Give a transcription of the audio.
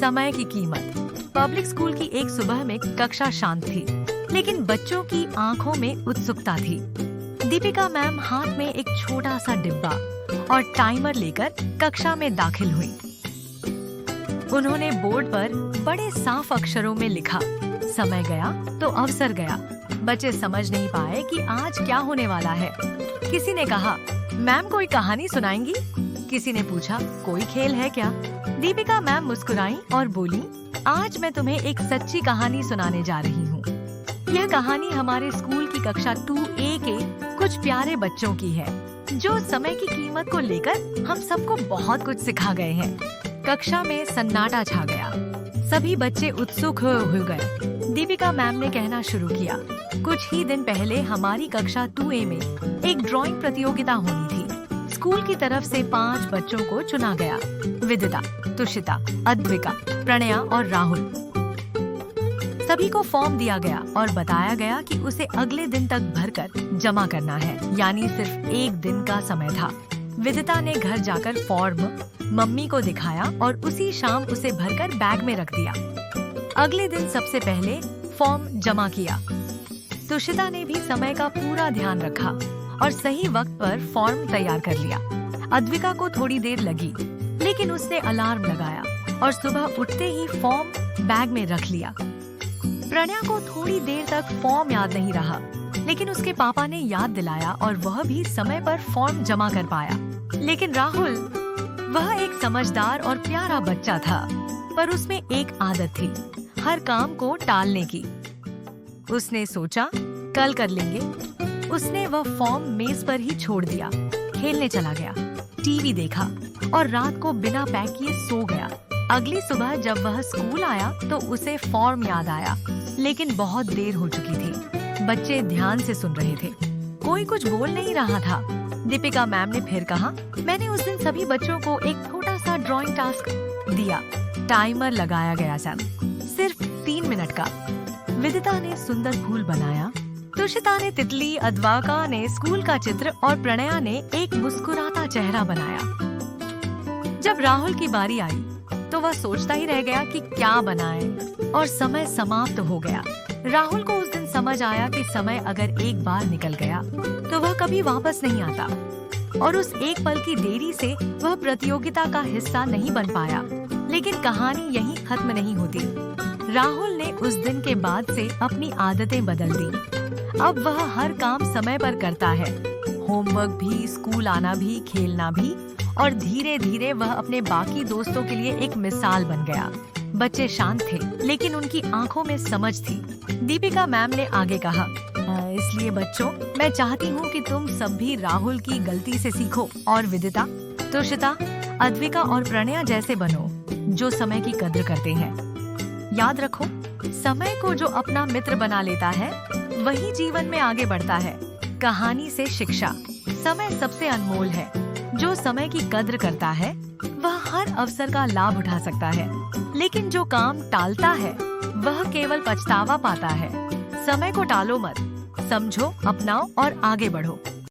समय की कीमत। पब्लिक स्कूल की एक सुबह में कक्षा शांत थी, लेकिन बच्चों की आंखों में उत्सुकता थी। दीपिका मैम हाथ में एक छोटा सा डिब्बा और टाइमर लेकर कक्षा में दाखिल हुई। उन्होंने बोर्ड पर बड़े साफ अक्षरों में लिखा, समय गया तो अवसर गया। बच्चे समझ नहीं पाए कि आज क्या होने वाला है। किसी ने कहा, मैम कोई कहानी सुनाएंगी? किसी ने पूछा, कोई खेल है क्या? दीपिका मैम मुस्कुराई और बोली, आज मैं तुम्हें एक सच्ची कहानी सुनाने जा रही हूँ। यह कहानी हमारे स्कूल की कक्षा 2A के कुछ प्यारे बच्चों की है, जो समय की कीमत को लेकर हम सबको बहुत कुछ सिखा गए हैं। कक्षा में सन्नाटा छा गया। सभी बच्चे उत्सुक हो गए। दीपिका मैम ने कहना शुरू किया, कुछ ही दिन पहले हमारी कक्षा 2A में एक ड्राइंग प्रतियोगिता होनी थी। स्कूल की तरफ से 5 बच्चों को चुना गया, विदिता, तुषिता, अद्विका, प्रणया और राहुल। सभी को फॉर्म दिया गया और बताया गया कि उसे अगले दिन तक भरकर जमा करना है, यानी सिर्फ एक दिन का समय था। विदिता ने घर जाकर फॉर्म मम्मी को दिखाया और उसी शाम उसे भरकर बैग में रख दिया। अगले दिन सबसे पहले फॉर्म जमा किया। तुषिता ने भी समय का पूरा ध्यान रखा और सही वक्त पर फॉर्म तैयार कर लिया। अद्विका को थोड़ी देर लगी, लेकिन उसने अलार्म लगाया और सुबह उठते ही फॉर्म बैग में रख लिया। प्रणया को थोड़ी देर तक फॉर्म याद नहीं रहा, लेकिन उसके पापा ने याद दिलाया और वह भी समय पर फॉर्म जमा कर पाया। लेकिन राहुल, वह एक समझदार और प्यारा बच्चा था, पर उसमें एक आदत थी, हर काम को टालने की। उसने सोचा, कल कर लेंगे। उसने वह फॉर्म मेज पर ही छोड़ दिया, खेलने चला गया, टीवी देखा और रात को बिना पैक किए सो गया। अगली सुबह जब वह स्कूल आया तो उसे फॉर्म याद आया, लेकिन बहुत देर हो चुकी थी। बच्चे ध्यान से सुन रहे थे, कोई कुछ बोल नहीं रहा था। दीपिका मैम ने फिर कहा, मैंने उस दिन सभी बच्चों को एक छोटा सा ड्राइंग टास्क दिया। टाइमर लगाया गया था, सिर्फ 3 मिनट का। विदिता ने सुंदर फूल बनाया, तुषिता ने तितली, अद्विका ने स्कूल का चित्र और प्रणया ने एक मुस्कुराता चेहरा बनाया। जब राहुल की बारी आई तो वह सोचता ही रह गया कि क्या बनाए, और समय समाप्त हो गया। राहुल को उस दिन समझ आया कि समय अगर एक बार निकल गया तो वह कभी वापस नहीं आता, और उस एक पल की देरी से वह प्रतियोगिता का हिस्सा नहीं बन पाया। लेकिन कहानी यहीं खत्म नहीं होती। राहुल ने उस दिन के बाद से अपनी आदतें बदल दी। अब वह हर काम समय पर करता है, होमवर्क भी, स्कूल आना भी, खेलना भी, और धीरे धीरे वह अपने बाकी दोस्तों के लिए एक मिसाल बन गया। बच्चे शांत थे, लेकिन उनकी आंखों में समझ थी। दीपिका मैम ने आगे कहा, इसलिए बच्चों, मैं चाहती हूँ कि तुम सब भी राहुल की गलती से सीखो और विदिता, तुषिता, अद्विका और प्रणया जैसे बनो, जो समय की कद्र करते हैं। याद रखो, समय को जो अपना मित्र बना लेता है वही जीवन में आगे बढ़ता है। कहानी से शिक्षा, समय सबसे अनमोल है। जो समय की कद्र करता है वह हर अवसर का लाभ उठा सकता है, लेकिन जो काम टालता है वह केवल पछतावा पाता है। समय को टालो मत, समझो, अपनाओ और आगे बढ़ो।